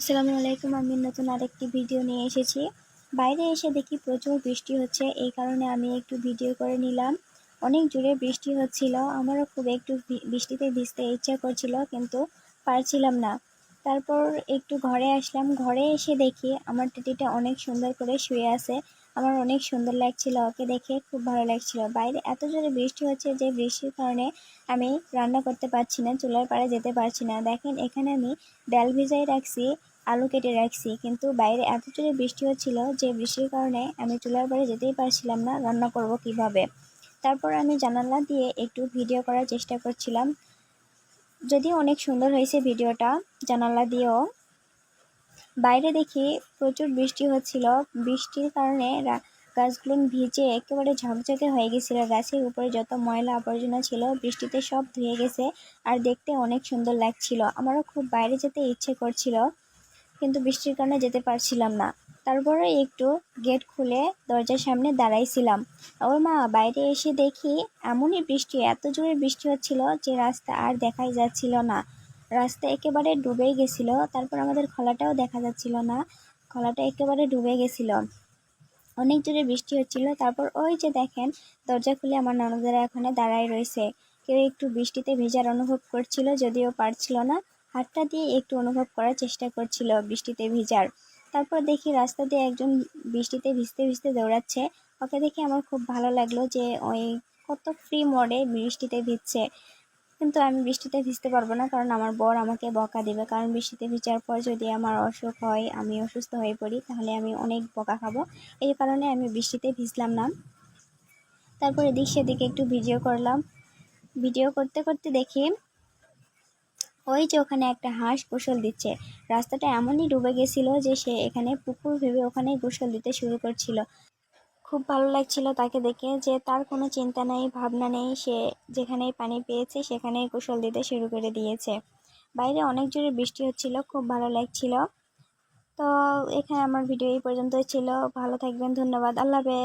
আসসালামু আলাইকুম। আমি নতুন আরেকটি ভিডিও নিয়ে এসেছি। বাইরে এসে দেখি প্রচুর বৃষ্টি হচ্ছে, এই কারণে আমি একটু ভিডিও করে নিলাম। অনেক জোরে বৃষ্টি হচ্ছিল, আমারও খুব একটু বৃষ্টিতে ভিজতে ইচ্ছা করছিল, কিন্তু পারছিলাম না। তারপর একটু ঘরে আসলাম, ঘরে এসে দেখি আমার টিটিটা অনেক সুন্দর করে শুয়ে আছে। আমার অনেক সুন্দর লাগছিল, ওকে দেখে খুব ভালো লাগছিল। বাইরে এত জোরে বৃষ্টি হচ্ছে যে বৃষ্টির কারণে আমি রান্না করতে পারছি না, চুলার পাড়ে যেতে পারছি না। দেখেন এখানে আমি ডাল ভিজাই রাখছি, আলু কেটে রাখছি, কিন্তু বাইরে এত জোরে বৃষ্টি হচ্ছিল যে বৃষ্টির কারণে আমি চুলার পাড়ে যেতেই পারছিলাম না। রান্না করব কিভাবে? তারপর আমি জানালা দিয়ে একটু ভিডিও করার চেষ্টা করছিলাম, যদিও অনেক সুন্দর হয়েছে ভিডিওটা জানালা দিয়েও। বাইরে দেখি প্রচুর বৃষ্টি হচ্ছিল, বৃষ্টির কারণে গাছগুলো ভিজে একেবারে ঝকঝকে হয়ে গেছিল। গাছের উপরে যত ময়লা আবর্জনা ছিল বৃষ্টিতে সব ধুয়ে গেছে, আর দেখতে অনেক সুন্দর লাগছিল। আমারও খুব বাইরে যেতে ইচ্ছে করছিল, কিন্তু বৃষ্টির কারণে যেতে পারছিলাম না। তারপরে একটু গেট খুলে দরজার সামনে দাঁড়াইছিলাম। ওর মা বাইরে এসে দেখি এমনই বৃষ্টি, এত জোরে বৃষ্টি হচ্ছিল যে রাস্তা আর দেখাই যাচ্ছিল না, রাস্তা একেবারে ডুবেই গেছিল। তারপর আমাদের খোলাটাও দেখা যাচ্ছিল না, খোলাটা একেবারে ডুবে গেছিল, অনেক জোরে বৃষ্টি হচ্ছিল। তারপর ওই যে দেখেন দরজা খুলে আমার ননদেরা এখানে দাঁড়ায় রয়েছে। কেউ একটু বৃষ্টিতে ভেজার অনুভব করছিল, যদিও পারছিল না, হাতটা দিয়ে একটু অনুভব করার চেষ্টা করছিল বৃষ্টিতে ভিজার। তারপর দেখি রাস্তা দিয়ে একজন বৃষ্টিতে ভিজতে ভিজতে দৌড়াচ্ছে, ওকে দেখে আমার খুব ভালো লাগলো যে ওই কত ফ্রি মোডে বৃষ্টিতে ভিজছে। কিন্তু আমি বৃষ্টিতে ভিজতে পারবো না, কারণ আমার বর আমাকে বকা দেবে, কারণ বৃষ্টিতে ভিজার পর যদি আমার অসুখ হয়, আমি অসুস্থ হয়ে পড়ি, তাহলে আমি অনেক বকা খাবো। এই কারণে আমি বৃষ্টিতে ভিজলাম না। তারপরে এদিক সেদিকে একটু ভিডিও করলাম। ভিডিও করতে করতে দেখি ওই যে ওখানে একটা হাঁস গোসল দিচ্ছে। রাস্তাটা এমনই ডুবে গেছিল যে সে এখানে পুকুর ভেবে ওখানে গোসল দিতে শুরু করছিল। খুব ভালো লাগছিল তাকে দেখে, যে তার কোনো চিন্তা নেই, ভাবনা নেই, সে যেখানেই পানি পেয়েছে সেখানেই গোসল দিতে শুরু করে দিয়েছে। বাইরে অনেক জোরে বৃষ্টি হচ্ছিল, খুব ভালো লাগছিল। তো এখানে আমার ভিডিও এই পর্যন্তই ছিল। ভালো থাকবেন, ধন্যবাদ, আল্লাহ হাফেজ।